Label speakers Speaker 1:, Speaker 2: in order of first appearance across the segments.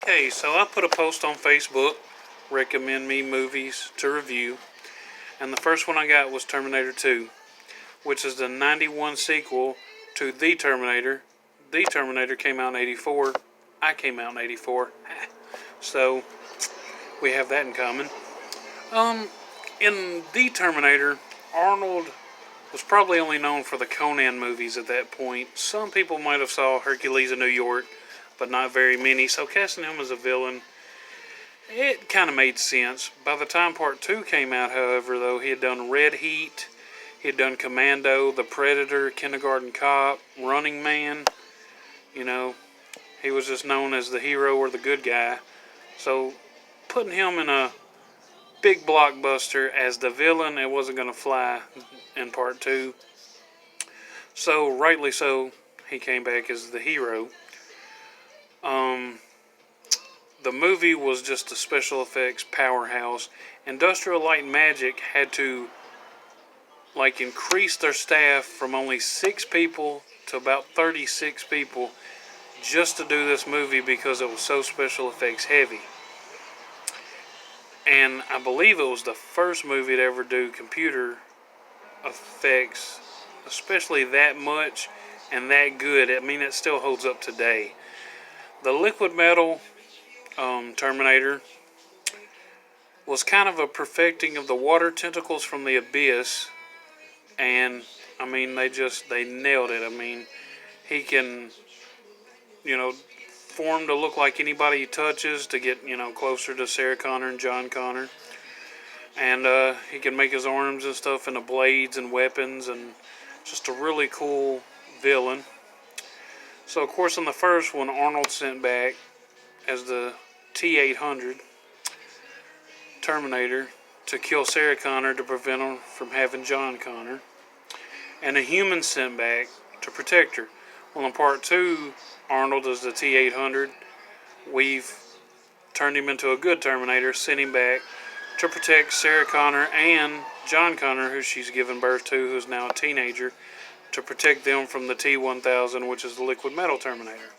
Speaker 1: Hey, so I put a post on Facebook, recommend me movies to review, and the first one I got was Terminator 2, which is the 91 sequel to The Terminator. The Terminator came out in 84. I came out in 84. So, we have that in common. Um, in The Terminator, Arnold was probably only known for the Conan movies at that point. Some people might have saw Hercules in New York, but not very many, so casting him as a villain, it kind of made sense. By the time Part 2 came out, however, though, he had done Red Heat, he had done Commando, The Predator, Kindergarten Cop, Running Man. You know, he was just known as the hero or the good guy. So, putting him in a big blockbuster as the villain, it wasn't going to fly in Part 2. So, rightly so, he came back as the hero. The movie was just a special effects powerhouse. Industrial Light and Magic had to increase their staff from only 6 people to about 36 people just to do this movie because it was so special effects heavy. And I believe it was the first movie to ever do computer effects, especially that much and that good. I mean, it still holds up today. The liquid metal Terminator was kind of a perfecting of the water tentacles from the abyss, and I mean they nailed it. I mean, he can form to look like anybody he touches to get closer to Sarah Connor and John Connor, and he can make his arms and stuff into blades and weapons, and just a really cool villain. So of course in the first one, Arnold sent back as the T-800 Terminator to kill Sarah Connor to prevent him from having John Connor, and a human sent back to protect her. Well, in Part 2, Arnold is the T-800. We've turned him into a good Terminator, sent him back to protect Sarah Connor and John Connor, who she's given birth to, who's now a teenager, to protect them from the T-1000, which is the liquid metal Terminator.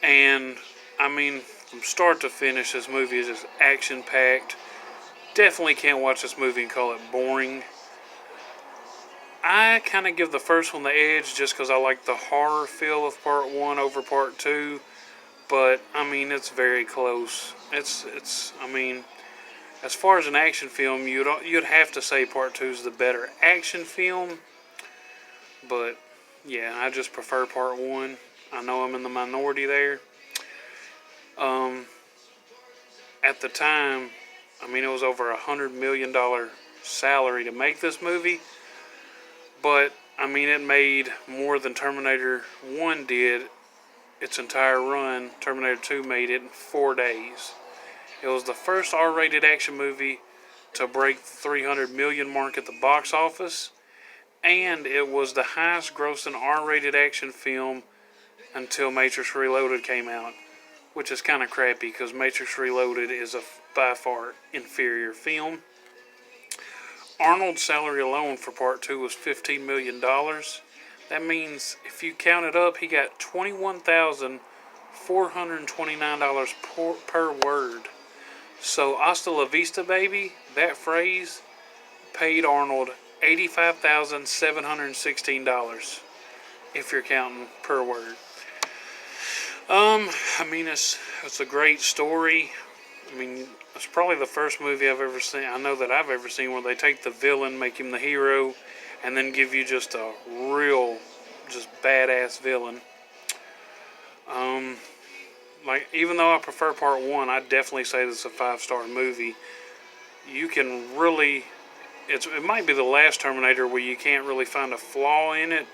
Speaker 1: And I mean, from start to finish, this movie is just action-packed. Definitely can't watch this movie and call it boring. I kind of give the first one the edge just because I like the horror feel of Part 1 over Part 2. But, I mean, it's very close. I mean, as far as an action film, you'd have to say Part 2 is the better action film. But, yeah, I just prefer Part 1. I know I'm in the minority there. At the time, I mean, it was over $100 million salary to make this movie, but I mean, it made more than Terminator 1 did its entire run. Terminator 2 made it in 4 days. It was the first R-rated action movie to break the 300 million mark at the box office, and it was the highest grossing R-rated action film until Matrix Reloaded came out, which is kind of crappy because Matrix Reloaded is a by far inferior film. Arnold's salary alone for Part 2 was $15 million. That means if you count it up, he got $21,429 per word. So, hasta la vista, baby, that phrase paid Arnold $85,716 if you're counting per word. I mean, it's a great story. I mean, it's probably the first movie I've ever seen, I know that I've ever seen, where they take the villain, make him the hero, and then give you just a real, just badass villain. Even though I prefer Part 1, I definitely say this is a 5-star movie. You can really, it might be the last Terminator where you can't really find a flaw in it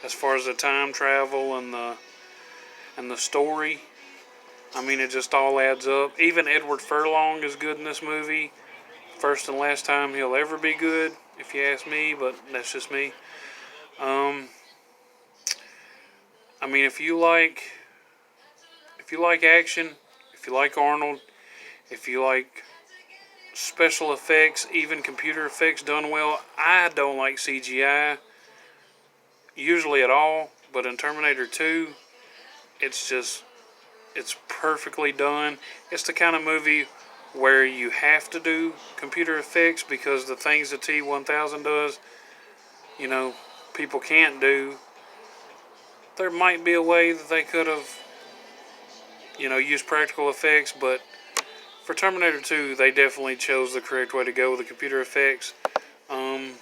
Speaker 1: as far as the time travel and the story. I mean, it just all adds up. Even Edward Furlong is good in this movie. First and last time he'll ever be good, if you ask me, but that's just me. I mean, if you like action, if you like Arnold, if you like special effects, even computer effects done well, I don't like CGI usually at all, but in Terminator 2, it's just It's perfectly done. It's the kind of movie where you have to do computer effects because the things the T-1000 does, you know, people can't do. There might be a way that they could have, used practical effects, but for Terminator 2, they definitely chose the correct way to go with the computer effects. I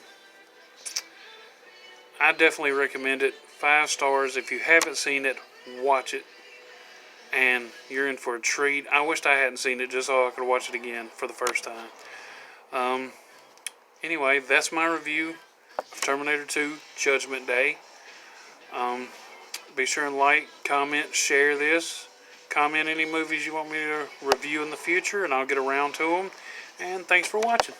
Speaker 1: definitely recommend it. 5 stars. If you haven't seen it, watch it. And you're in for a treat. I wished I hadn't seen it just so I could watch it again for the first time. Anyway, that's my review of Terminator 2 Judgment Day. Be sure and like, comment, share this. Comment any movies you want me to review in the future, and I'll get around to them. And thanks for watching.